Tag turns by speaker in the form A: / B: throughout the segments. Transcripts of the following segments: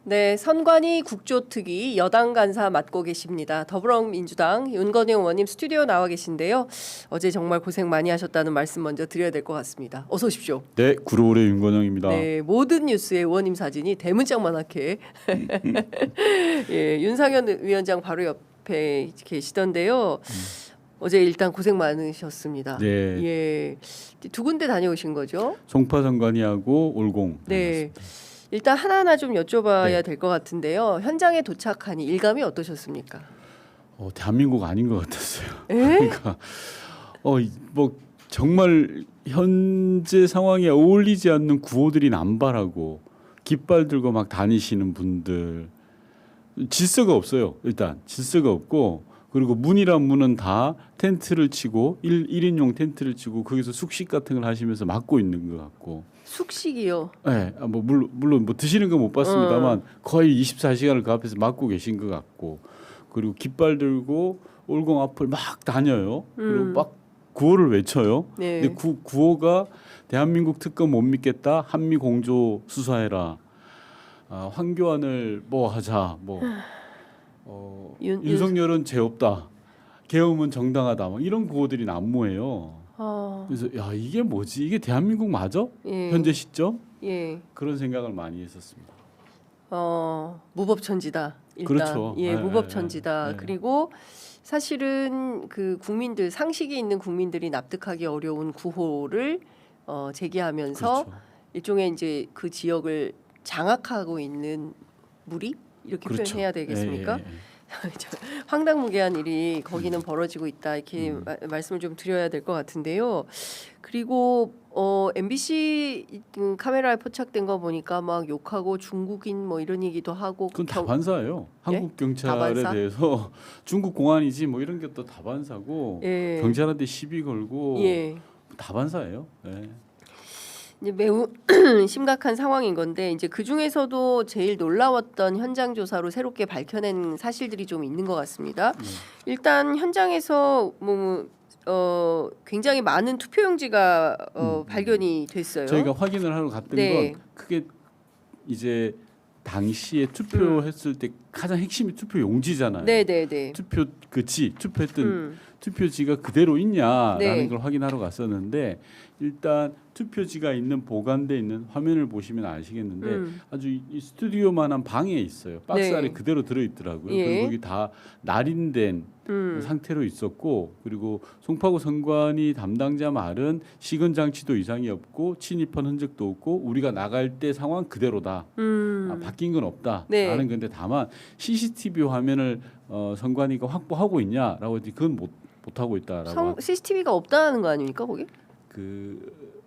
A: 네, 선관위 국조특위 여당 간사 맡고 계십니다. 더불어민주당 윤건영 의원님 스튜디오 나와 계신데요. 어제 정말 고생 많이 하셨다는 말씀 먼저 드려야 될 것 같습니다. 어서 오십시오.
B: 네, 구로울의 윤건영입니다.
A: 네, 모든 뉴스에 의원님 사진이 대문짝만하게 예, 윤상현 위원장 바로 옆에 계시던데요. 어제 일단 고생 많으셨습니다.
B: 네,
A: 예, 두 군데 다녀오신 거죠?
B: 송파선관위하고 올공.
A: 네. 일단 하나하나 좀 여쭤봐야
B: 네.
A: 될 것 같은데요. 현장에 도착하니 일감이 어떠셨습니까?
B: 대한민국 아닌 것 같았어요.
A: 에?
B: 그러니까 뭐 정말 현재 상황에 어울리지 않는 구호들이 남발하고 깃발 들고 막 다니시는 분들, 질서가 없어요. 일단 질서가 없고, 그리고 문이란 문은 다 텐트를 치고 1인용 텐트를 치고 거기서 숙식 같은 걸 하시면서 막고 있는 것 같고.
A: 숙식이요.
B: 네, 뭐 물론 뭐 드시는 건 못 봤습니다만 거의 24시간을 그 앞에서 막고 계신 것 같고, 그리고 깃발 들고 올공 앞을 막 다녀요. 그리고 막 구호를 외쳐요.
A: 네.
B: 근데 구호가 대한민국 특검 못 믿겠다, 한미 공조 수사해라, 황교안을 뭐 하자, 뭐 윤석열은 죄 없다, 계엄은 정당하다, 뭐 이런 구호들이 난무해요. 그래서 야, 이게 뭐지? 이게 대한민국 맞아?
A: 예.
B: 현재 시점?
A: 예.
B: 그런 생각을 많이 했었습니다.
A: 무법천지다. 일단.
B: 그렇죠.
A: 예,
B: 네,
A: 무법천지다.
B: 네.
A: 그리고 사실은 그 국민들 상식이 있는 국민들이 납득하기 어려운 구호를 제기하면서
B: 그렇죠.
A: 일종의 이제 그 지역을 장악하고 있는 무리 이렇게
B: 그렇죠.
A: 표현해야 되겠습니까?
B: 예.
A: 황당무계한 일이 거기는 벌어지고 있다 이렇게 말씀을 좀 드려야 될 것 같은데요. 그리고 MBC 카메라에 포착된 거 보니까 막 욕하고 중국인 뭐 이런 얘기도 하고
B: 그건 다반사예요. 한국 경찰에
A: 다반사?
B: 대해서 중국 공안이지 뭐 이런 게 또 다반사고,
A: 예.
B: 경찰한테 시비 걸고
A: 예.
B: 다반사예요. 예.
A: 이제 매우 심각한 상황인 건데 이제 그 중에서도 제일 놀라웠던 현장 조사로 새롭게 밝혀낸 사실들이 좀 있는 것 같습니다. 일단 현장에서 굉장히 많은 투표용지가 발견이 됐어요.
B: 저희가 확인을 하러 갔던
A: 네.
B: 건 크게 이제 당시에 투표했을 때 가장 핵심이 투표 용지잖아요.
A: 네네네.
B: 투표 투표했던 투표지가 그대로 있냐라는
A: 네.
B: 걸 확인하러 갔었는데, 일단 투표지가 있는 보관돼 있는 화면을 보시면 아시겠는데 아주 이 스튜디오만한 방에 있어요. 박스
A: 네.
B: 안에 그대로 들어 있더라고요.
A: 예.
B: 그리고 거기 다 날인된 상태로 있었고, 그리고 송파구 선관위 담당자 말은 시건 장치도 이상이 없고 침입한 흔적도 없고 우리가 나갈 때 상황 그대로다. 바뀐 건 없다.
A: 네.
B: 라는 건데, 다만 CCTV 화면을 선관위가 확보하고 있냐라고 했더니 그건 못 하고 있다라고.
A: CCTV가 없다는 거 아닙니까 거기?
B: 그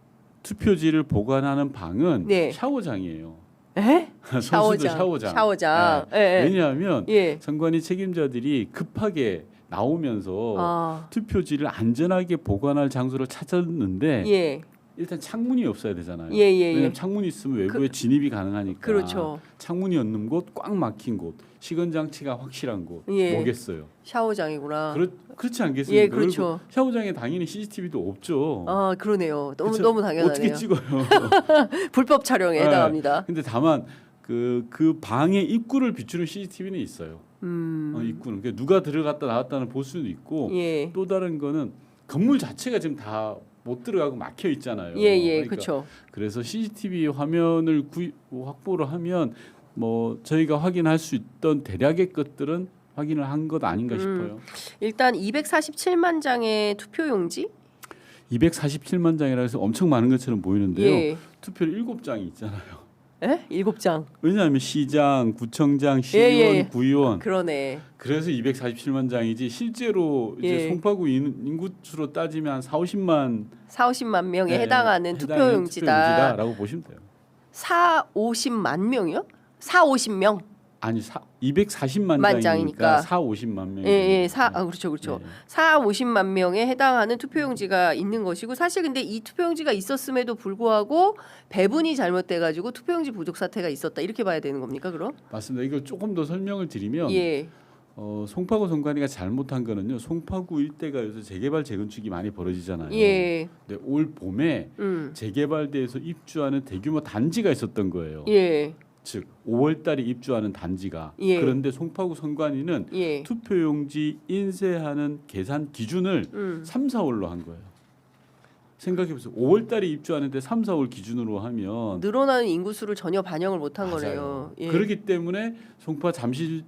B: 투표지를 보관하는 방은
A: 네.
B: 샤워장이에요.
A: 에?
B: 선수들 샤워장.
A: 예, 예.
B: 왜냐하면
A: 예.
B: 선관위 책임자들이 급하게 나오면서
A: 아.
B: 투표지를 안전하게 보관할 장소를 찾았는데
A: 예.
B: 일단 창문이 없어야 되잖아요.
A: 예, 예, 예.
B: 왜냐하면 창문이 있으면 외부에 진입이 가능하니까.
A: 그렇죠.
B: 창문이 없는 곳, 꽉 막힌 곳, 시건 장치가 확실한 곳,
A: 예.
B: 뭐겠어요.
A: 샤워장이구나.
B: 그렇지 않겠습니까?
A: 예, 그렇죠.
B: 그리고 샤워장에 당연히 CCTV도 없죠.
A: 아, 그러네요.
B: 그쵸?
A: 너무 당연하네요.
B: 어떻게 찍어요?
A: 불법 촬영에
B: 네.
A: 해당합니다.
B: 근데 다만 그 방의 입구를 비추는 CCTV는 있어요. 입구는 그러니까 누가 들어갔다 나왔다는 볼 수도 있고,
A: 예.
B: 또 다른 거는 건물 자체가 지금 다 못 들어가고 막혀 있잖아요.
A: 예,
B: 그러니까
A: 그렇죠.
B: 그래서 CCTV 화면을 확보를 하면 뭐 저희가 확인할 수 있던 대략의 것들은 확인을 한 것 아닌가 싶어요.
A: 일단 247만 장의 투표용지?
B: 247만 장이라 해서 엄청 많은 것처럼 보이는데요.
A: 예.
B: 투표를 7장이 있잖아요.
A: 에? 7장.
B: 왜냐하면 시장, 구청장, 시의원,
A: 예.
B: 구의원.
A: 그러네.
B: 그래서 247만 장이지 실제로 이제
A: 예.
B: 송파구 인구 수로 따지면 한 4,
A: 50만 명에
B: 네,
A: 해당하는 투표용지다.
B: 라고 보시면 돼요.
A: 50만 명이요? 50명.
B: 아니 240만
A: 만
B: 장이니까
A: 장이니까.
B: 50만 명.
A: 예, 그렇죠.
B: 네.
A: 50만 명에 해당하는 투표용지가 있는 것이고, 사실 근데 이 투표용지가 있었음에도 불구하고 배분이 잘못돼 가지고 투표용지 부족 사태가 있었다. 이렇게 봐야 되는 겁니까, 그럼?
B: 맞습니다. 이걸 조금 더 설명을 드리면
A: 예.
B: 송파구 선관위가 잘못한 거는요. 송파구 일대가 요새 재개발 재건축이 많이 벌어지잖아요.
A: 예.
B: 근데 올 봄에 재개발돼서 입주하는 대규모 단지가 있었던 거예요.
A: 예.
B: 즉 5월달에 입주하는 단지가
A: 예.
B: 그런데 송파구 선관위는
A: 예.
B: 투표용지 인쇄하는 계산 기준을 3, 4월로 한 거예요. 생각해보세요. 5월달에 입주하는데 3, 4월 기준으로 하면
A: 늘어나는 인구수를 전혀 반영을 못한
B: 맞아요.
A: 거네요. 예.
B: 그렇기 때문에 송파 잠실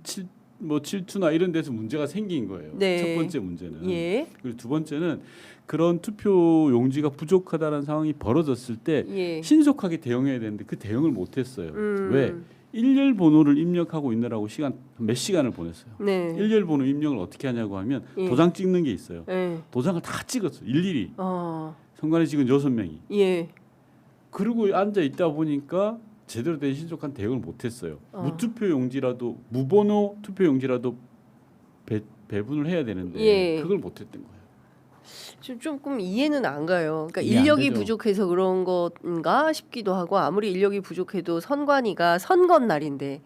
B: 칠투나 이런 데서 문제가 생긴 거예요.
A: 네.
B: 첫 번째 문제는.
A: 예.
B: 그리고 두 번째는 그런 투표 용지가 부족하다는 상황이 벌어졌을 때
A: 예.
B: 신속하게 대응해야 되는데 그 대응을 못했어요. 왜? 일렬 번호를 입력하고 있느라고 몇 시간을 보냈어요.
A: 네.
B: 일렬 번호 입력을 어떻게 하냐고 하면
A: 예.
B: 도장 찍는 게 있어요.
A: 예.
B: 도장을 다 찍었어요. 일일이.
A: 어.
B: 선관위 직원 6명이.
A: 예.
B: 그리고 앉아 있다 보니까 제대로 된 신속한 대응을 못했어요. 무투표 용지라도 무번호 투표 용지라도 배분을 해야 되는데
A: 예.
B: 그걸 못했던 거예요.
A: 조금 이해는 안 가요. 그러니까
B: 이해 안
A: 인력이
B: 되죠.
A: 부족해서 그런 건가 싶기도 하고 아무리 인력이 부족해도 선관위가 선거 날인데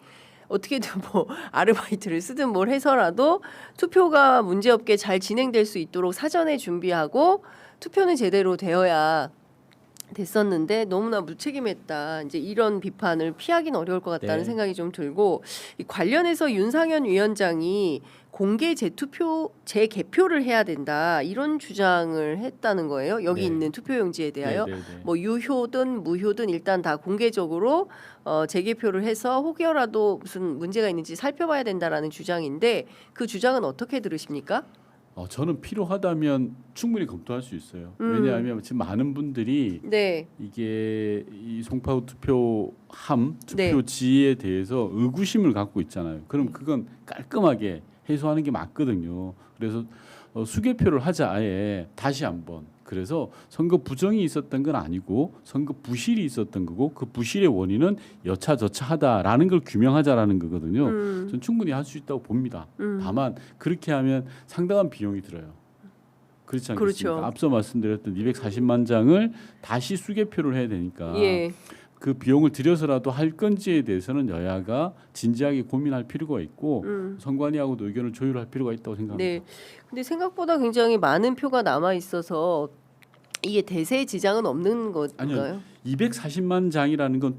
A: 어떻게든 뭐 아르바이트를 쓰든 뭘 해서라도 투표가 문제없게 잘 진행될 수 있도록 사전에 준비하고 투표는 제대로 되어야 됐었는데 너무나 무책임했다. 이제 이런 비판을 피하기는 어려울 것 같다는
B: 네.
A: 생각이 좀 들고 이 관련해서 윤상현 위원장이 공개 재개표를 해야 된다 이런 주장을 했다는 거예요. 여기
B: 네.
A: 있는 투표용지에 대하여
B: 네.
A: 뭐 유효든 무효든 일단 다 공개적으로 재개표를 해서 혹여라도 무슨 문제가 있는지 살펴봐야 된다라는 주장인데 그 주장은 어떻게 들으십니까?
B: 저는 필요하다면 충분히 검토할 수 있어요. 왜냐하면 지금 많은 분들이
A: 네.
B: 이게 이 송파구 투표함
A: 네.
B: 투표지에 대해서 의구심을 갖고 있잖아요. 그럼 그건 깔끔하게 해소하는 게 맞거든요. 그래서 수개표를 하자 아예 다시 한번. 그래서 선거 부정이 있었던 건 아니고 선거 부실이 있었던 거고 그 부실의 원인은 여차저차하다라는 걸 규명하자라는 거거든요. 저는 충분히 할 수 있다고 봅니다. 다만 그렇게 하면 상당한 비용이 들어요. 그렇지 않겠습니까?
A: 그렇죠.
B: 앞서 말씀드렸던 240만 장을 다시 수개표를 해야 되니까
A: 예.
B: 그 비용을 들여서라도 할 건지에 대해서는 여야가 진지하게 고민할 필요가 있고 선관위하고도 의견을 조율할 필요가 있다고 생각합니다.
A: 네. 근데 생각보다 굉장히 많은 표가 남아 있어서 이게 대세에 지장은 없는 건가요?
B: 아니요. 240만 장이라는 건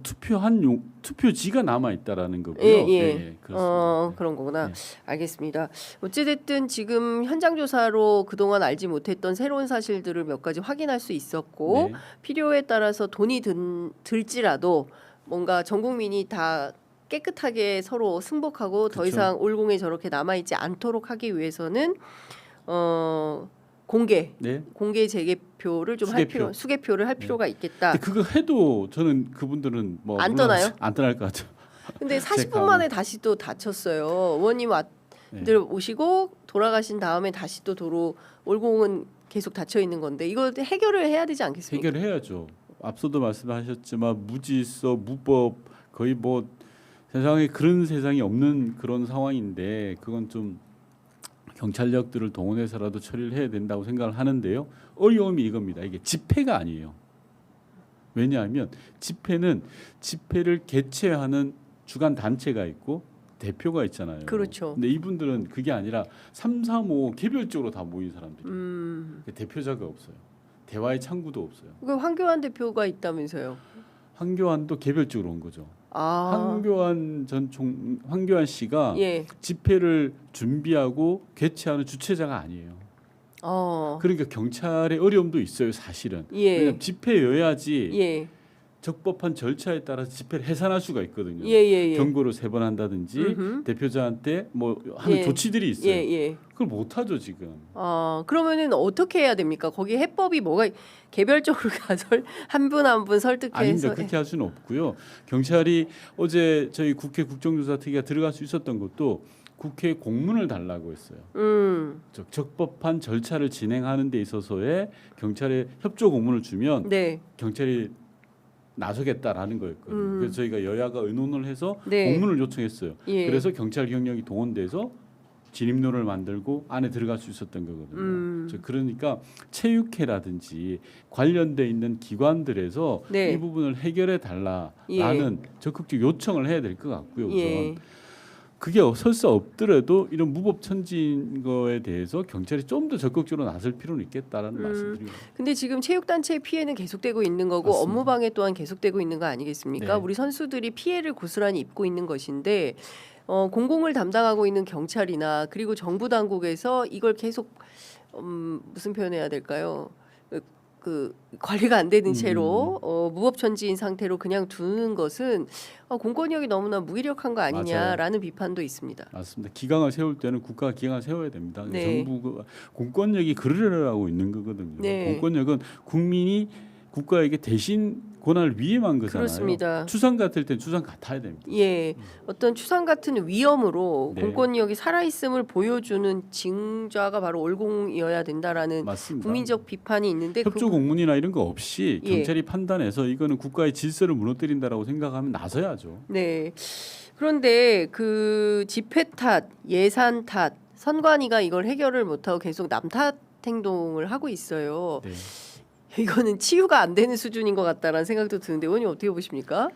B: 투표지가 남아 있다라는 거고요.
A: 예.
B: 그렇습니다.
A: 그런 거구나.
B: 네.
A: 알겠습니다. 어찌됐든 지금 현장 조사로 그동안 알지 못했던 새로운 사실들을 몇 가지 확인할 수 있었고
B: 네.
A: 필요에 따라서 돈이 들지라도 뭔가 전 국민이 다 깨끗하게 서로 승복하고 더
B: 그쵸.
A: 이상 올공에 저렇게 남아 있지 않도록 하기 위해서는 공개 재개표를 좀 할 수개표를 할 필요가 있겠다.
B: 근데 그거 해도 저는 그분들은 뭐
A: 안
B: 물론
A: 떠나요?
B: 안 떠날 것 같죠.
A: 근데 40분
B: 가면.
A: 만에 다시 또 다쳤어요. 의원님들 오시고 돌아가신 다음에 다시 또 도로 올공은 계속 닫혀 있는 건데 이거 해결을 해야 되지 않겠습니까?
B: 해결을 해야죠. 앞서도 말씀하셨지만 무질서, 무법 거의 뭐 세상에 그런 세상이 없는 그런 상황인데 그건 좀 경찰력들을 동원해서라도 처리를 해야 된다고 생각을 하는데요. 어려움이 이겁니다. 이게 집회가 아니에요. 왜냐하면 집회를 개최하는 주간 단체가 있고 대표가 있잖아요.
A: 그렇죠.
B: 근데 이분들은 그게 아니라 3, 4, 5 개별적으로 다 모인 사람들이에요. 대표자가 없어요. 대화의 창구도 없어요.
A: 그 황교안 대표가 있다면서요?
B: 황교안도 개별적으로 온 거죠.
A: 아,
B: 황교안 씨가
A: 예.
B: 집회를 준비하고 개최하는 주최자가 아니에요. 그러니까 경찰의 어려움도 있어요, 사실은.
A: 예.
B: 왜냐하면 집회여야지
A: 예.
B: 적법한 절차에 따라서 집회를 해산할 수가 있거든요.
A: 예.
B: 경고를 3번 한다든지
A: 음흠.
B: 대표자한테 뭐 하는
A: 예.
B: 조치들이 있어요.
A: 예.
B: 그걸 못 하죠 지금.
A: 그러면은 어떻게 해야 됩니까? 거기 해법이 뭐가 개별적으로 가서 한 분 한 분 설득해서
B: 아닙니다. 그렇게 할 수는 없고요. 경찰이 어제 저희 국회 국정조사특위가 들어갈 수 있었던 것도 국회에 공문을 달라고 했어요. 적법한 절차를 진행하는 데 있어서의 경찰에 협조 공문을 주면
A: 네.
B: 경찰이 나서겠다라는 거였거든요. 그래서 저희가 여야가 의논을 해서
A: 네.
B: 공문을 요청했어요.
A: 예.
B: 그래서 경찰 경력이 동원돼서 진입로를 만들고 안에 들어갈 수 있었던 거거든요. 그러니까 체육회라든지 관련돼 있는 기관들에서
A: 네.
B: 이 부분을 해결해 달라라는 적극적 요청을 해야 될 것 같고요. 우선
A: 예.
B: 그게 설사 없더라도 이런 무법천지인 거에 대해서 경찰이 좀 더 적극적으로 나설 필요는 있겠다라는 말씀드리고.
A: 근데 지금 체육단체의 피해는 계속되고 있는 거고
B: 맞습니다.
A: 업무방해 또한 계속되고 있는 거 아니겠습니까?
B: 네.
A: 우리 선수들이 피해를 고스란히 입고 있는 것인데 공공을 담당하고 있는 경찰이나 그리고 정부 당국에서 이걸 계속 무슨 표현해야 될까요? 그 관리가 안 되는 채로 무법천지인 상태로 그냥 두는 것은 공권력이 너무나 무기력한 거 아니냐라는 비판도 있습니다.
B: 맞습니다. 기강을 세울 때는 국가가 기강을 세워야 됩니다.
A: 네.
B: 정부 공권력이 그르르하고 있는 거거든요.
A: 네.
B: 공권력은 국민이 국가에게 대신 권한을 위임한 거잖아요.
A: 그렇습니다.
B: 추상 같을 땐 추상 같아야 됩니다.
A: 예, 어떤 추상 같은 위험으로
B: 네.
A: 공권력이 살아있음을 보여주는 징자가 바로 올공이어야 된다라는
B: 맞습니다.
A: 국민적 비판이 있는데
B: 협조 공문이나 이런 거 없이
A: 예.
B: 경찰이 판단해서 이거는 국가의 질서를 무너뜨린다라고 생각하면 나서야죠.
A: 네. 그런데 그 집회 탓, 예산 탓, 선관위가 이걸 해결을 못하고 계속 남탓 행동을 하고 있어요.
B: 네.
A: 이거는 치유가 안 되는 수준인 것 같다라는 생각도 드는데 의원님 어떻게 보십니까?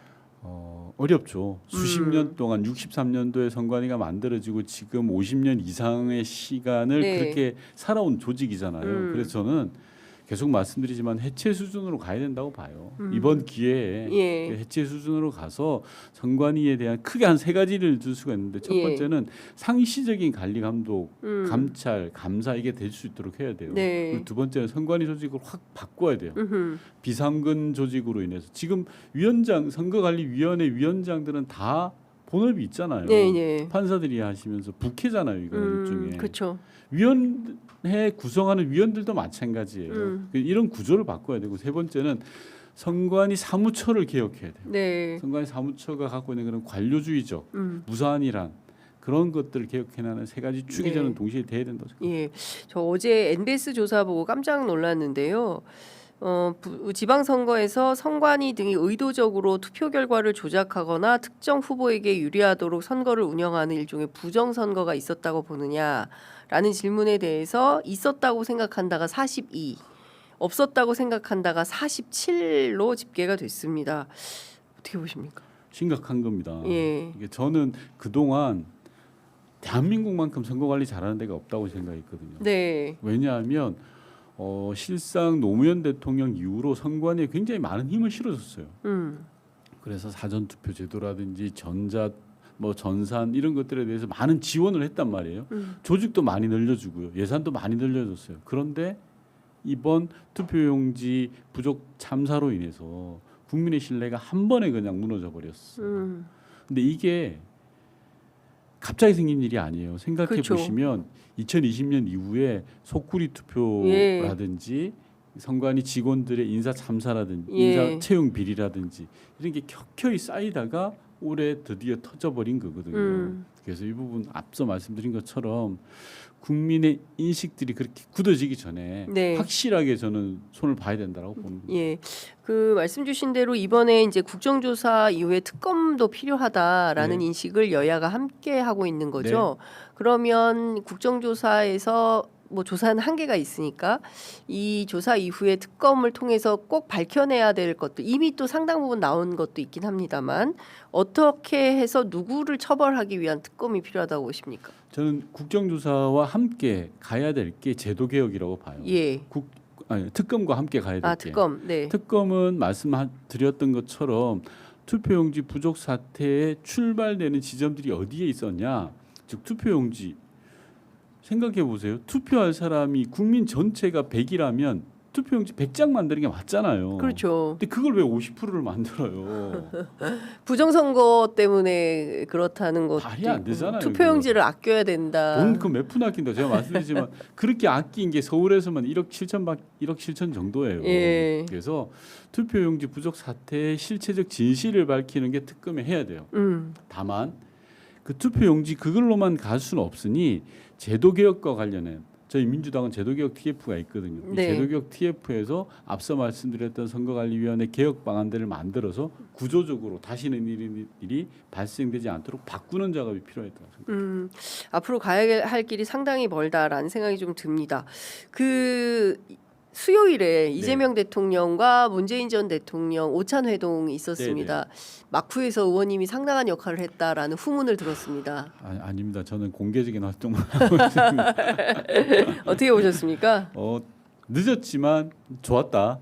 B: 어렵죠. 수십 년 동안 63년도에 선관위가 만들어지고 지금 50년 이상의 시간을
A: 네.
B: 그렇게 살아온 조직이잖아요. 그래서 저는 계속 말씀드리지만 해체 수준으로 가야 된다고 봐요. 이번 기회에
A: 예.
B: 그 해체 수준으로 가서 선관위에 대한 크게 한 세 가지를 들 수가 있는데 첫
A: 예.
B: 번째는 상시적인 관리 감독, 감찰, 감사 이게 될 수 있도록 해야 돼요.
A: 네.
B: 그리고 두 번째는 선관위 조직을 확 바꿔야 돼요.
A: 음흠.
B: 비상근 조직으로 인해서 지금 위원장 선거관리위원회 위원장들은 다 본업이 있잖아요.
A: 네, 네.
B: 판사들이 하시면서 부캐잖아요. 이거는 일종의
A: 그렇죠.
B: 위원회 구성하는 위원들도 마찬가지예요. 이런 구조를 바꿔야 되고 세 번째는 선관위 사무처를 개혁해야 돼요.
A: 네.
B: 선관위 사무처가 갖고 있는 그런 관료주의적 무사안이란 그런 것들을 개혁해나가는 세 가지 축이
A: 네.
B: 저는 동시에 돼야 된다고 생각합니다.
A: 예, 저 어제 NBS 조사 보고 깜짝 놀랐는데요. 지방선거에서 선관위 등이 의도적으로 투표 결과를 조작하거나 특정 후보에게 유리하도록 선거를 운영하는 일종의 부정선거가 있었다고 보느냐라는 질문에 대해서 있었다고 생각한다가 42, 없었다고 생각한다가 47로 집계가 됐습니다. 어떻게 보십니까?
B: 심각한 겁니다.
A: 예.
B: 이게 저는 그동안 대한민국만큼 선거관리 잘하는 데가 없다고 생각했거든요.
A: 네.
B: 왜냐하면 실상 노무현 대통령 이후로 선관위에 굉장히 많은 힘을 실어줬어요. 그래서 사전투표 제도라든지 전산 이런 것들에 대해서 많은 지원을 했단 말이에요. 조직도 많이 늘려주고요. 예산도 많이 늘려줬어요. 그런데 이번 투표용지 부족 참사로 인해서 국민의 신뢰가 한 번에 그냥 무너져 버렸어요. 근데 이게 갑자기 생긴 일이 아니에요. 생각해
A: 그렇죠.
B: 보시면 2020년 이후에 속구리 투표라든지 선관위 직원들의 인사 참사라든지
A: 예.
B: 인사 채용 비리라든지 이런 게 켜켜이 쌓이다가 올해 드디어 터져버린 거거든요. 그래서 이 부분 앞서 말씀드린 것처럼 국민의 인식들이 그렇게 굳어지기 전에
A: 네.
B: 확실하게 저는 손을 봐야 된다고 보는 거예요.
A: 예, 그 말씀 주신 대로 이번에 이제 국정조사 이후에 특검도 필요하다라는
B: 네.
A: 인식을 여야가 함께 하고 있는 거죠. 그러면 국정조사에서 뭐 조사는 한계가 있으니까 이 조사 이후에 특검을 통해서 꼭 밝혀내야 될 것도 이미 또 상당 부분 나온 것도 있긴 합니다만 어떻게 해서 누구를 처벌하기 위한 특검이 필요하다고 보십니까?
B: 저는 국정조사와 함께 가야 될 게 제도 개혁이라고 봐요.
A: 예,
B: 특검과 함께 가야 될 게.
A: 특검, 네,
B: 특검은 말씀드렸던 것처럼 투표용지 부족 사태에 출발되는 지점들이 어디에 있었냐. 즉 투표용지 생각해 보세요. 투표할 사람이 국민 전체가 100이라면 투표용지 100장 만드는 게 맞잖아요.
A: 그렇죠.
B: 근데 그걸 왜 50%를 만들어요?
A: 부정선거 때문에 그렇다는 것도
B: 말이 안
A: 있고,
B: 되잖아요,
A: 투표용지를 아껴야 된다.
B: 돈 그 몇 푼 아낀다. 제가 말씀드리지만 그렇게 아낀 게 서울에서만 1억 7천 정도예요.
A: 예.
B: 그래서 투표용지 부족 사태의 실체적 진실을 밝히는 게 특검에 해야 돼요. 다만 그 투표용지 그걸로만 갈 수는 없으니 제도 개혁과 관련해 저희 민주당은 제도개혁 TF가 있거든요. 이
A: 네.
B: 제도개혁 TF에서 앞서 말씀드렸던 선거관리위원회 개혁 방안들을 만들어서 구조적으로 다시는 일이 발생되지 않도록 바꾸는 작업이 필요했다고 생각합니다.
A: 앞으로 가야 할 길이 상당히 멀다라는 생각이 좀 듭니다. 그 수요일에 이재명 대통령과 문재인 전 대통령 오찬 회동이 있었습니다. 막후에서 의원님이 상당한 역할을 했다라는 후문을 들었습니다.
B: 아닙니다. 저는 공개적인 활동을 하고 있습니다.
A: 어떻게 보셨습니까?
B: 늦었지만 좋았다.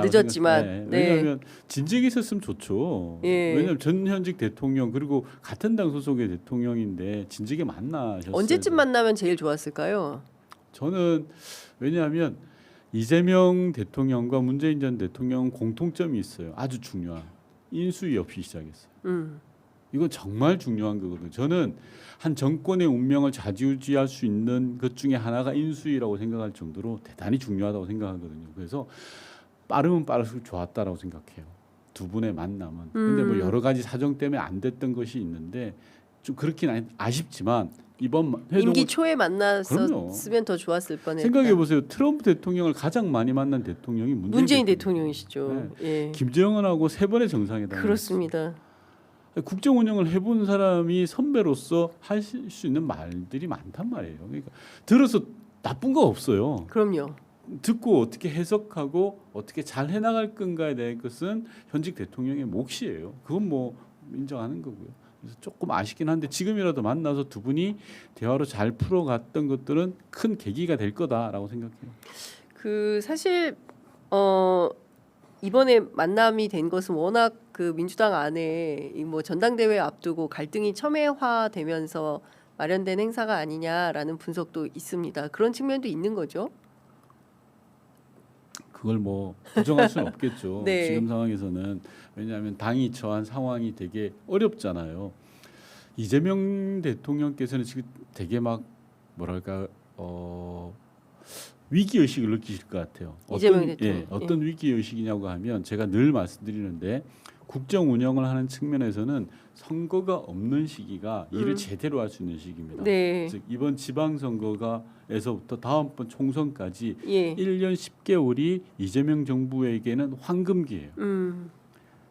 A: 늦었지만.
B: 네. 왜냐하면 진즉에 있었으면 좋죠.
A: 예.
B: 왜냐하면 전현직 대통령 그리고 같은 당 소속의 대통령인데 진즉에 만나셨어요.
A: 언제쯤 만나면 제일 좋았을까요?
B: 저는 왜냐하면 이재명 대통령과 문재인 전 대통령 공통점이 있어요. 아주 중요한 인수위 없이 시작했어요. 이건 정말 중요한 거거든요. 저는 한 정권의 운명을 좌지우지할 수 있는 것 중에 하나가 인수위라고 생각할 정도로 대단히 중요하다고 생각하거든요. 그래서 빠르면 빠를수록 좋았다라고 생각해요. 두 분의 만남은. 근데 뭐 여러 가지 사정 때문에 안 됐던 것이 있는데 좀 그렇긴 아쉽지만 이번 회동을
A: 임기 초에 만났으면 더 좋았을 뻔했다.
B: 생각해 보세요. 트럼프 대통령을 가장 많이 만난 대통령이
A: 문재인 대통령이시죠.
B: 네.
A: 예.
B: 김정은하고 3번의 정상회담.
A: 그렇습니다.
B: 국정 운영을 해본 사람이 선배로서 할 수 있는 말들이 많단 말이에요. 그러니까 들어서 나쁜 거 없어요.
A: 그럼요.
B: 듣고 어떻게 해석하고 어떻게 잘 해나갈 건가에 대한 것은 현직 대통령의 몫이에요. 그건 뭐 인정하는 거고요. 그래서 조금 아쉽긴 한데 지금이라도 만나서 두 분이 대화로 잘 풀어갔던 것들은 큰 계기가 될 거다라고 생각해요.
A: 그 사실 이번에 만남이 된 것은 워낙 그 민주당 안에 이 뭐 전당대회 앞두고 갈등이 첨예화되면서 마련된 행사가 아니냐라는 분석도 있습니다. 그런 측면도 있는 거죠.
B: 그걸 뭐 부정할 수는 없겠죠.
A: 네.
B: 지금 상황에서는 왜냐하면 당이 처한 상황이 되게 어렵잖아요. 이재명 대통령께서는 지금 되게 막 뭐랄까 위기 의식을 느끼실 것 같아요.
A: 이재명 대통령.
B: 어떤 위기 의식이냐고 하면 제가 늘 말씀드리는데 국정 운영을 하는 측면에서는 선거가 없는 시기가 일을 제대로 할 수 있는 시기입니다.
A: 네.
B: 즉 이번 지방선거에서부터 다음번 총선까지
A: 예.
B: 1년 10개월이 이재명 정부에게는 황금기예요.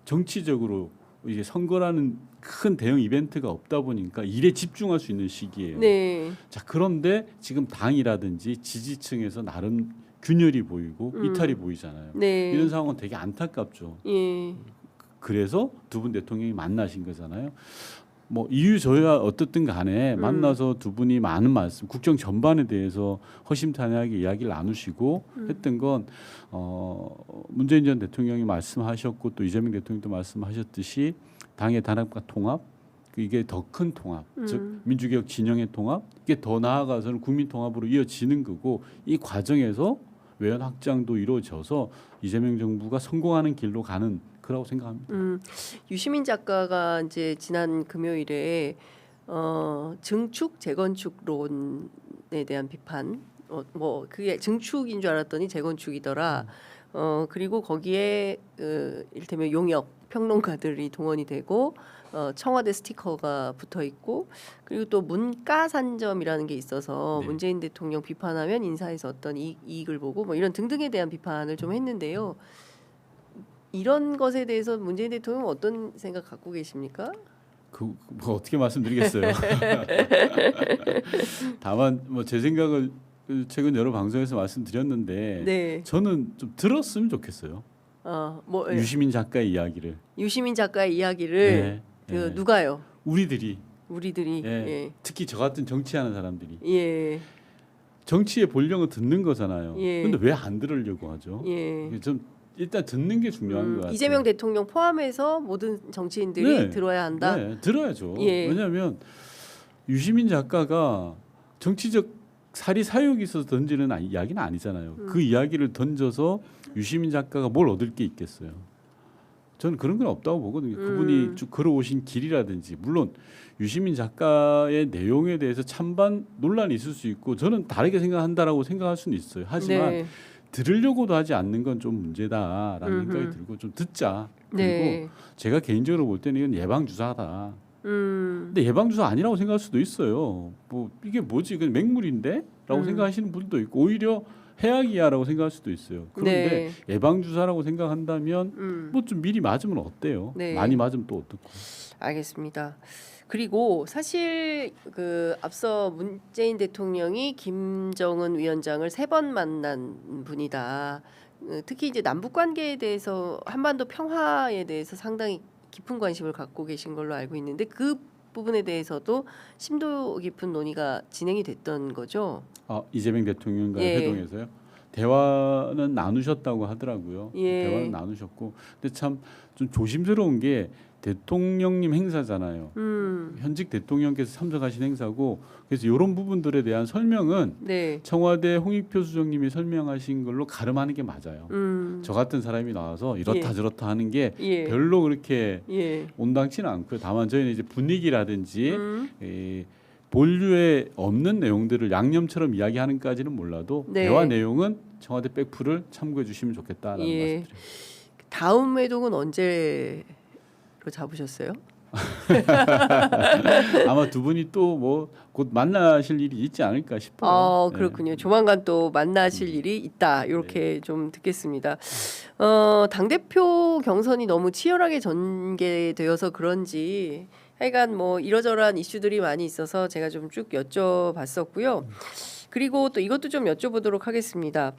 B: 정치적으로 이제 선거라는 큰 대형 이벤트가 없다 보니까 일에 집중할 수 있는 시기예요.
A: 네.
B: 자, 그런데 지금 당이라든지 지지층에서 나름 균열이 보이고 이탈이 보이잖아요.
A: 네.
B: 이런 상황은 되게 안타깝죠.
A: 예.
B: 그래서 두 분 대통령이 만나신 거잖아요. 뭐 이유저유가 어떻든 간에 만나서 두 분이 많은 말씀, 국정 전반에 대해서 허심탄회하게 이야기를 나누시고 했던 건 문재인 전 대통령이 말씀하셨고 또 이재명 대통령도 말씀하셨듯이 당의 단합과 통합, 이게 더 큰 통합, 즉 민주개혁 진영의 통합, 이게 더 나아가서는 국민 통합으로 이어지는 거고 이 과정에서 외연 확장도 이루어져서 이재명 정부가 성공하는 길로 가는 거라고 생각합니다.
A: 유시민 작가가 이제 지난 금요일에 증축 재건축론에 대한 비판, 뭐 그게 증축인 줄 알았더니 재건축이더라. 그리고 거기에 이를테면 용역 평론가들이 동원이 되고 청와대 스티커가 붙어 있고 그리고 또 문가산점이라는 게 있어서
B: 네.
A: 문재인 대통령 비판하면 인사에서 어떤 이익을 보고 뭐 이런 등등에 대한 비판을 좀 했는데요. 이런 것에 대해서 문재인 대통령은 어떤 생각 갖고 계십니까?
B: 뭐 어떻게 말씀드리겠어요. 다만 뭐 제 생각을 최근 여러 방송에서 말씀드렸는데
A: 네.
B: 저는 좀 들었으면 좋겠어요.
A: 뭐
B: 유시민 작가의 이야기를.
A: 유시민 작가의 이야기를
B: 네, 네.
A: 누가요?
B: 우리들이
A: 우리들이
B: 예, 특히 저 같은 정치하는 사람들이
A: 예.
B: 정치의 본령은 듣는 거잖아요.
A: 예.
B: 근데 왜 안 들으려고 하죠?
A: 예.
B: 좀 일단 듣는 게 중요한 것 같아요.
A: 이재명 대통령 포함해서 모든 정치인들이
B: 네.
A: 들어야 한다.
B: 네, 들어야죠.
A: 예.
B: 왜냐하면 유시민 작가가 정치적 사리 사욕이 있어서 던지는 이야기는 아니잖아요. 그 이야기를 던져서 유시민 작가가 뭘 얻을 게 있겠어요. 저는 그런 건 없다고 보거든요. 그분이 쭉 걸어오신 길이라든지 물론 유시민 작가의 내용에 대해서 찬반 논란이 있을 수 있고 저는 다르게 생각한다라고 생각할 수는 있어요. 하지만
A: 네.
B: 들으려고도 하지 않는 건 좀 문제다라는 생각이 들고 좀 듣자. 그리고
A: 네.
B: 제가 개인적으로 볼 때는 이건 예방 주사다.
A: 음.
B: 근데 예방 주사 아니라고 생각할 수도 있어요. 뭐 이게 뭐지? 그냥 맹물인데라고 생각하시는 분도 있고 오히려 해악이야라고 생각할 수도 있어요. 그런데 예방 주사라고 생각한다면 뭐 좀 미리 맞으면 어때요?
A: 네.
B: 많이 맞으면 또 어떻고?
A: 알겠습니다. 그리고 사실 그 앞서 문재인 대통령이 김정은 위원장을 3번 만난 분이다. 특히 이제 남북 관계에 대해서 한반도 평화에 대해서 상당히 깊은 관심을 갖고 계신 걸로 알고 있는데 그 부분에 대해서도 심도 깊은 논의가 진행이 됐던 거죠.
B: 이재명 대통령과
A: 예.
B: 회동에서요. 대화는 나누셨다고 하더라고요.
A: 예.
B: 대화는 나누셨고, 근데 참 좀 조심스러운 게 대통령님 행사잖아요. 현직 대통령께서 참석하신 행사고, 그래서 이런 부분들에 대한 설명은
A: 네.
B: 청와대 홍익표 수석님이 설명하신 걸로 가름하는 게 맞아요. 저 같은 사람이 나와서 이렇다
A: 예.
B: 저렇다 하는 게
A: 예.
B: 별로 그렇게
A: 예.
B: 온당치는 않고요. 다만 저희는 이제 분위기라든지 본류에 없는 내용들을 양념처럼 이야기하는까지는 몰라도
A: 네.
B: 대화 내용은 청와대 백프를 참고해 주시면 좋겠다라는
A: 예.
B: 말씀드려요.
A: 다음 회동은 언제로 잡으셨어요?
B: 아마 두 분이 또 뭐 곧 만나실 일이 있지 않을까 싶어요.
A: 그렇군요. 조만간 또 만나실 일이 있다. 이렇게 좀 듣겠습니다. 당대표 경선이 너무 치열하게 전개되어서 그런지 하여간 뭐 이러저러한 이슈들이 많이 있어서 제가 좀 쭉 여쭤봤었고요. 그리고 또 이것도 좀 여쭤보도록 하겠습니다.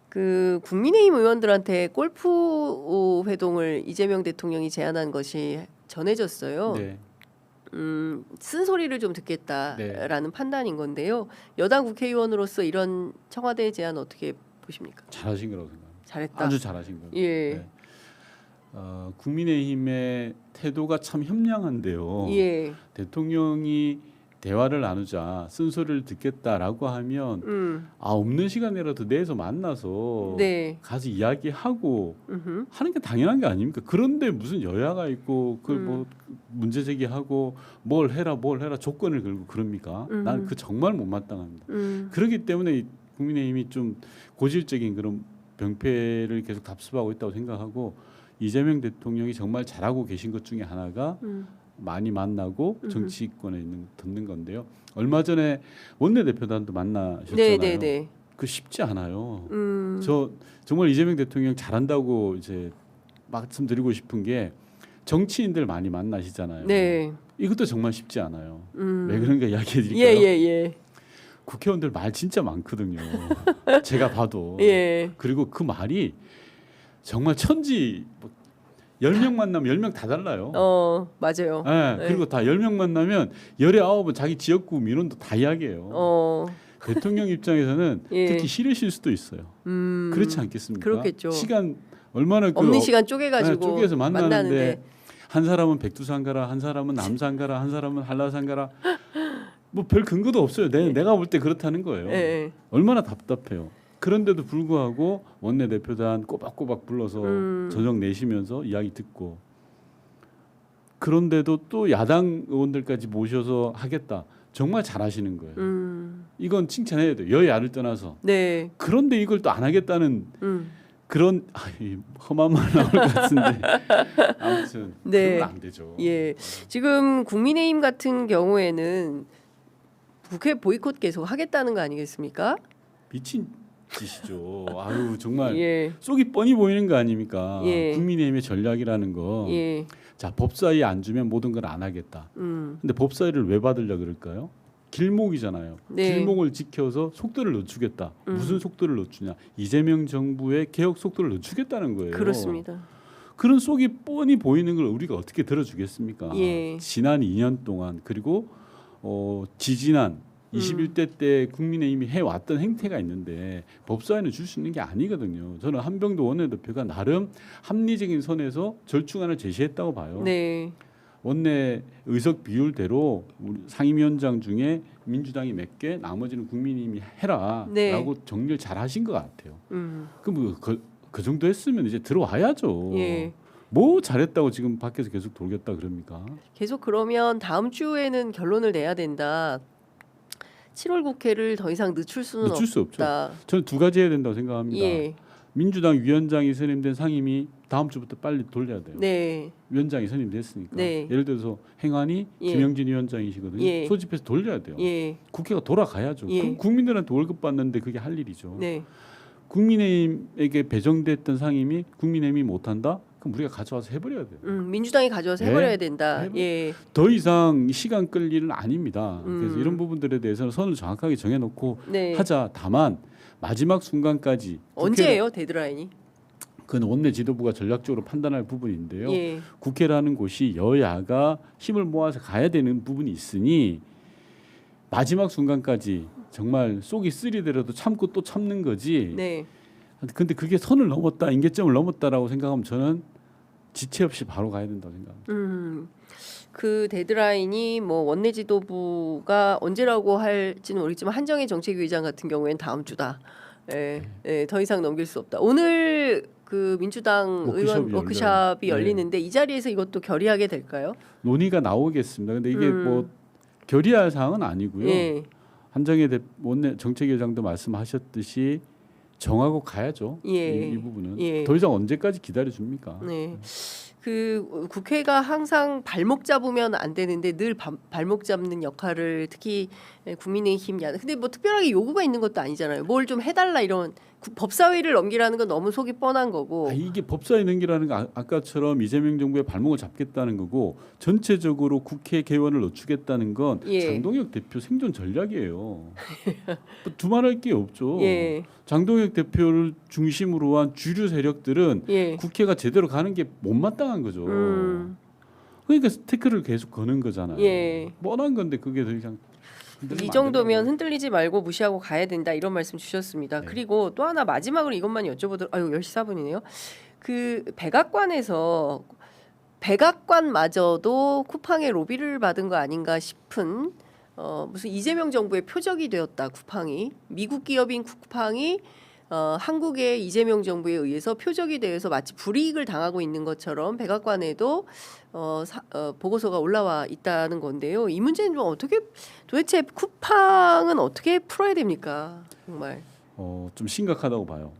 A: 그 국민의힘 의원들한테 골프 회동을 이재명 대통령이 제안한 것이 전해졌어요.
B: 네.
A: 쓴소리를 좀 듣겠다라는
B: 네.
A: 판단인 건데요. 여당 국회의원으로서 이런 청와대의 제안 어떻게 보십니까?
B: 잘하신 거라고 생각합니다.
A: 잘했다.
B: 아주 잘하신 거예요.
A: 예.
B: 네. 국민의힘의 태도가 참 현명한데요.
A: 예.
B: 대통령이 대화를 나누자 쓴소리를 듣겠다라고 하면 없는 시간이라도 내서 만나서
A: 네.
B: 가서 이야기하고
A: 음흠.
B: 하는 게 당연한 게 아닙니까? 그런데 무슨 여야가 있고 그 뭐 문제 제기하고 뭘 해라 조건을 걸고 그럽니까? 난 그 정말 못마땅합니다. 그렇기 때문에 이 국민의힘이 좀 고질적인 그런 병폐를 계속 답습하고 있다고 생각하고 이재명 대통령이 정말 잘하고 계신 것 중에 하나가 많이 만나고 정치권에 듣는 건데요. 얼마 전에 원내대표단도 만나셨잖아요.
A: 네.
B: 그 쉽지 않아요. 저 정말 이재명 대통령 잘한다고 이제 말씀드리고 싶은 게 정치인들 많이 만나시잖아요.
A: 네.
B: 이것도 정말 쉽지 않아요. 왜 그런가 이야기해 드릴까요?
A: 예.
B: 국회의원들 말 진짜 많거든요. 제가 봐도.
A: 예.
B: 그리고 그 말이 정말 천지 10명 만나면 10명 다 달라요.
A: 맞아요.
B: 네,
A: 네.
B: 그리고 다 10명 만나면 19은 자기 지역구 민원도 다 이야기해요. 대통령 입장에서는
A: 예.
B: 특히 싫으실 수도 있어요. 그렇지 않겠습니까?
A: 그렇겠죠.
B: 시간 얼마나
A: 없는 시간 쪼개가지고
B: 쪼개서 만나는데
A: 만나는데.
B: 한 사람은 백두산 가라, 한 사람은 남산 가라, 한 사람은 한라산 가라. 뭐 별 근거도 없어요. 내가 볼 때 그렇다는 거예요.
A: 예.
B: 얼마나 답답해요. 그런데도 불구하고 원내대표단 꼬박꼬박 불러서 저녁 내시면서 이야기 듣고 그런데도 또 야당 의원들까지 모셔서 하겠다. 정말 잘하시는 거예요. 이건 칭찬해야 돼요. 여야를 떠나서.
A: 네.
B: 그런데 이걸 또 안 하겠다는 그런 험한 말 나올 것 같은데 아무튼
A: 네.
B: 그건 안 되죠.
A: 예. 지금 국민의힘 같은 경우에는 국회 보이콧 계속 하겠다는 거 아니겠습니까?
B: 미친 짓이죠. 아유 정말
A: 예.
B: 속이 뻔히 보이는 거 아닙니까?
A: 예.
B: 국민의힘의 전략이라는 거.
A: 예.
B: 자 법사위 안 주면 모든 걸 안 하겠다. 근데 법사위를 왜 받으려 그럴까요? 길목이잖아요.
A: 네.
B: 길목을 지켜서 속도를 늦추겠다. 무슨 속도를 늦추냐? 이재명 정부의 개혁 속도를 늦추겠다는 거예요.
A: 그렇습니다.
B: 그런 속이 뻔히 보이는 걸 우리가 어떻게 들어주겠습니까?
A: 예.
B: 지난 2년 동안 그리고 지지난 21대 때 국민의힘이 해왔던 행태가 있는데 법사위는 줄 수 있는 게 아니거든요. 저는 한병도 원내대표가 나름 합리적인 선에서 절충안을 제시했다고 봐요.
A: 네.
B: 원내 의석 비율대로 우리 상임위원장 중에 민주당이 몇 개, 나머지는 국민의힘이 해라라고
A: 네.
B: 정리를 잘하신 것 같아요. 그럼 그 정도 했으면 이제 들어와야죠.
A: 예.
B: 뭐 잘했다고 지금 밖에서 계속 돌겠다 그럽니까?
A: 계속 그러면 다음 주에는 결론을 내야 된다. 7월 국회를 더 이상 늦출 수는
B: 늦출 수 없죠.
A: 없다.
B: 저는 두 가지 해야 된다고 생각합니다.
A: 예.
B: 민주당 위원장이 선임된 상임위 다음 주부터 빨리 돌려야 돼요.
A: 네.
B: 위원장이 선임됐으니까.
A: 네.
B: 예를 들어서 행안위
A: 예.
B: 김영진 위원장이시거든요.
A: 예.
B: 소집해서 돌려야 돼요.
A: 예.
B: 국회가 돌아가야죠.
A: 예.
B: 그럼 국민들한테 월급 받는데 그게 할 일이죠.
A: 네.
B: 국민의힘에게 배정됐던 상임위 국민의힘이 못한다? 그럼 우리가 가져와서 해버려야 돼요.
A: 민주당이 가져와서
B: 네.
A: 해버려야 된다. 예.
B: 더 이상 시간 끌 일은 아닙니다. 그래서
A: 음.
B: 이런 부분들에 대해서는 선을 정확하게 정해놓고
A: 네.
B: 하자. 다만 마지막 순간까지
A: 언제예요 데드라인이?
B: 그건 원내 지도부가 전략적으로 판단할 부분인데요.
A: 예.
B: 국회라는 곳이 여야가 힘을 모아서 가야 되는 부분이 있으니 마지막 순간까지 정말 속이 쓰리더라도 참고 또 참는 거지.
A: 네.
B: 근데 그게 선을 넘었다, 임계점을 넘었다라고 생각하면 저는 지체 없이 바로 가야 된다고 생각합니다.
A: 그 데드라인이 뭐 원내 지도부가 언제라고 할지는 모르겠지만 한정희 정책위 의장 같은 경우에는 다음 주다. 예, 예, 더 이상 넘길 수 없다. 오늘 그 민주당 의원 워크숍이 열리는데 이 자리에서 이것도 결의하게 될까요?
B: 논의가 나오겠습니다. 근데 이게
A: 음.
B: 뭐 결의할 사항은 아니고요.
A: 예,
B: 한정희 원내 정책위원장도 말씀하셨듯이 정하고 가야죠.
A: 예.
B: 이 부분은
A: 예.
B: 더 이상 언제까지 기다려 줍니까?
A: 네. 그 국회가 항상 발목 잡으면 안 되는데 늘 발목 잡는 역할을 특히 국민의힘 야 근데 뭐 특별하게 요구가 있는 것도 아니잖아요. 뭘 좀 해달라 이런 법사위를 넘기라는 건 너무 속이 뻔한 거고.
B: 이게 법사위 넘기라는 거 아까처럼 이재명 정부의 발목을 잡겠다는 거고 전체적으로 국회 개원을 늦추겠다는 건
A: 예.
B: 장동혁 대표 생존 전략이에요. 뭐 두말할 게 없죠.
A: 예.
B: 장동혁 대표를 중심으로 한 주류 세력들은
A: 예.
B: 국회가 제대로 가는 게 못마땅한 거죠. 그러니까 태클을 계속 거는 거잖아요.
A: 예.
B: 뻔한 건데 그게 더 이상 흔들리면
A: 이
B: 안
A: 정도면
B: 된다고.
A: 흔들리지 말고 무시하고 가야 된다 이런 말씀 주셨습니다.
B: 네.
A: 그리고 또 하나 마지막으로 이것만 여쭤보도록 10시 4분이네요. 그 백악관에서 백악관마저도 쿠팡의 로비를 받은 거 아닌가 싶은 무슨 이재명 정부의 표적이 되었다. 쿠팡이 미국 기업인 쿠팡이 한국의 이재명 정부에 의해서 표적이 되어서 마치 불이익을 당하고 있는 것처럼 백악관에도 보고서가 올라와 있다는 건데요. 이 문제는 좀 어떻게 도대체 쿠팡은 어떻게 풀어야 됩니까? 정말.
B: 좀 심각하다고 봐요.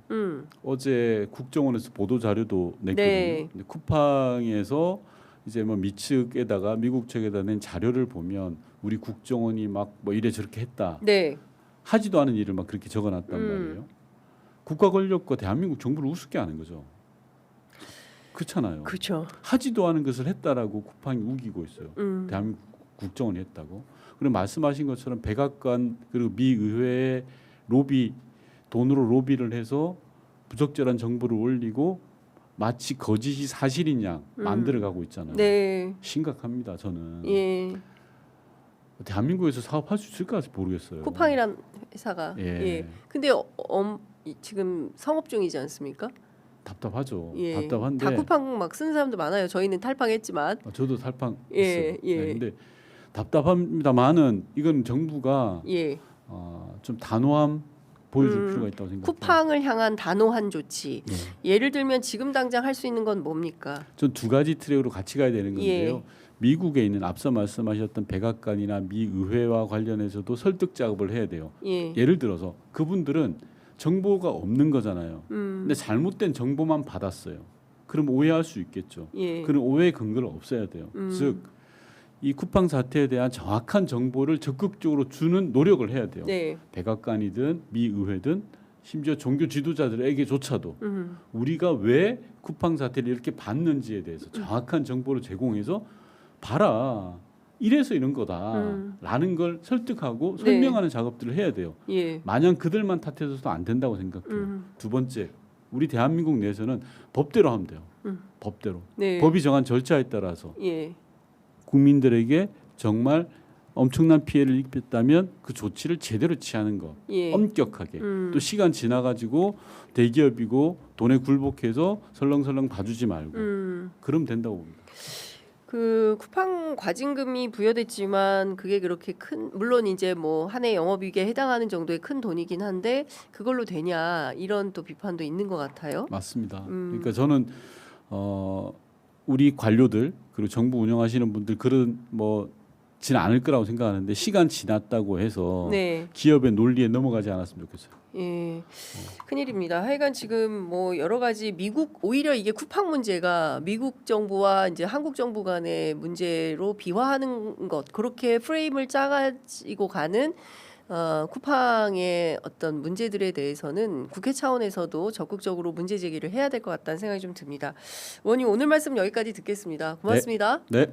B: 어제 국정원에서 보도 자료도 냈거든요.
A: 네.
B: 근데 쿠팡에서 이제 뭐 미측에다가 미국 측에다 낸 자료를 보면 우리 국정원이 막 뭐 이래 저렇게 했다.
A: 네.
B: 하지도 않은 일을 막 그렇게 적어놨단 말이에요. 국가 권력과 대한민국 정부를 우습게 하는 거죠. 그렇잖아요.
A: 그렇죠.
B: 하지도 않은 것을 했다라고 쿠팡이 우기고 있어요. 대한민국 국정원이 했다고. 그리고 말씀하신 것처럼 백악관 그리고 미 의회의 로비 돈으로 로비를 해서 부적절한 정보를 올리고 마치 거짓이 사실인 양 만들어가고 있잖아요.
A: 네.
B: 심각합니다. 저는
A: 예.
B: 대한민국에서 사업할 수 있을까 모르겠어요.
A: 쿠팡이란 회사가.
B: 예.
A: 예. 근데 지금 성업 중이지 않습니까?
B: 답답하죠.
A: 예.
B: 답답한데
A: 다 쿠팡 막 쓰는 사람도 많아요. 저희는 탈팡했지만.
B: 저도 탈팡
A: 예,
B: 했어요.
A: 예.
B: 네, 근데 답답합니다만은 이건 정부가
A: 예.
B: 좀 단호함 보여줄 필요가 있다고 생각합니다.
A: 쿠팡을 향한 단호한 조치.
B: 네.
A: 예를 들면 지금 당장 할 수 있는 건 뭡니까?
B: 전 두 가지 트랙으로 같이 가야 되는 건데요.
A: 예.
B: 미국에 있는 앞서 말씀하셨던 백악관이나 미 의회와 관련해서도 설득 작업을 해야 돼요.
A: 예.
B: 예를 들어서 그분들은 정보가 없는 거잖아요. 근데 잘못된 정보만 받았어요. 그럼 오해할 수 있겠죠.
A: 예.
B: 그런 오해의 근거를 없애야 돼요. 즉, 이 쿠팡 사태에 대한 정확한 정보를 적극적으로 주는 노력을 해야 돼요.
A: 네.
B: 백악관이든 미 의회든 심지어 종교 지도자들에게조차도 우리가 왜 쿠팡 사태를 이렇게 봤는지에 대해서 정확한 정보를 제공해서 봐라. 이래서 이런 거다라는 걸 설득하고
A: 네.
B: 설명하는 작업들을 해야 돼요.
A: 예.
B: 마냥 그들만 탓해서도 안 된다고 생각해요. 두 번째, 우리 대한민국 내에서는 법대로 하면 돼요. 법대로.
A: 네.
B: 법이 정한 절차에 따라서
A: 예.
B: 국민들에게 정말 엄청난 피해를 입혔다면 그 조치를 제대로 취하는 거.
A: 예.
B: 엄격하게. 또 시간 지나가지고 대기업이고 돈에 굴복해서 설렁설렁 봐주지 말고. 그러면 된다고 봅니다.
A: 그 쿠팡 과징금이 부여됐지만 그게 그렇게 큰 물론 이제 뭐 한 해 영업이익에 해당하는 정도의 큰 돈이긴 한데 그걸로 되냐 이런 또 비판도 있는 것 같아요.
B: 맞습니다. 그러니까 저는 우리 관료들 그리고 정부 운영하시는 분들 그런 지는 않을 거라고 생각하는데 시간 지났다고 해서
A: 네.
B: 기업의 논리에 넘어가지 않았으면 좋겠어요.
A: 예. 큰일입니다. 하여간 지금 뭐 여러 가지 오히려 이게 쿠팡 문제가 미국 정부와 이제 한국 정부 간의 문제로 비화하는 것 그렇게 프레임을 짜가지고 가는 쿠팡의 어떤 문제들에 대해서는 국회 차원에서도 적극적으로 문제 제기를 해야 될 것 같다는 생각이 좀 듭니다. 의원님 오늘 말씀 여기까지 듣겠습니다. 고맙습니다.
B: 네.